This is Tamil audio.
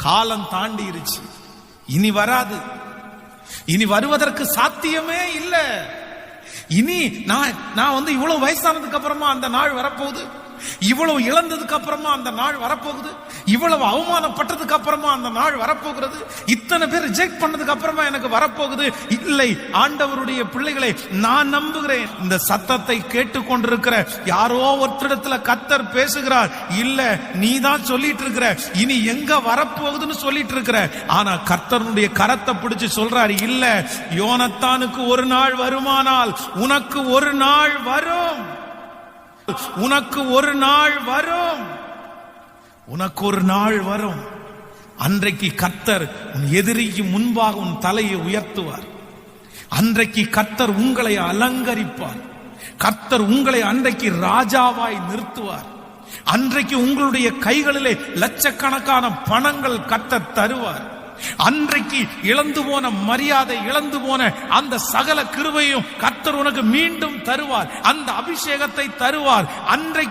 காலம் தாண்டிருச்சு, இனி வராது, இனி வருவதற்கு சாத்தியமே இல்லை. இனி நான் இவ்வளவு வயசானதுக்கு அப்புறமா அந்த நாள் வரப்போகுது, இவ்வளவு இழந்ததுக்கு அப்புறமா அந்த நாள் வரப்போகுது, இவ்வளவு அவமானப்பட்டதுக்கு அப்புறமா அந்த நாள் வரப்போகிறது, இத்தனை பேர் ரிஜெக்ட் பண்ணதுக்கு அப்புறமா எனக்கு வரப்போகுது. இல்லை, ஆண்டவருடைய பிள்ளைகளை நான் நம்புகிறேன். இந்த சத்தத்தை கேட்டுக்கொண்டிருக்கிற யாரோ ஒருத்தரிடத்துல கர்த்தர் பேசுகிறார். இல்ல, நீ தான் சொல்லிட்டு இருக்கிற இனி எங்க வரப்போகுதுன்னு சொல்லிட்டு இருக்கிற. ஆனா கர்த்தருடைய கரத்தை பிடிச்சு சொல்றாரு, இல்ல, யோனத்தானுக்கு ஒரு நாள் வருமானால் உனக்கு ஒரு நாள் வரும், உனக்கு ஒரு நாள் வரும், உனக்கு ஒரு நாள் வரும். அன்றைக்கு கர்த்தர் உன் எதிரிக்கு முன்பாக உன் தலையை உயர்த்துவார். அன்றைக்கு கர்த்தர் உங்களை அலங்கரிப்பார். கர்த்தர் உங்களை அன்றைக்கு ராஜாவாய் நிறுத்துவார். அன்றைக்கு உங்களுடைய கைகளிலே லட்சக்கணக்கான பணங்கள் கர்த்தர் தருவார். அன்றைக்கு இழந்து போன மரியாதை, இழந்து போன அந்த சகல கிருபையும் கர்த்தர் உனக்கு மீண்டும் தருவார். அந்த அபிஷேகத்தை தருவார். அன்றைக்கு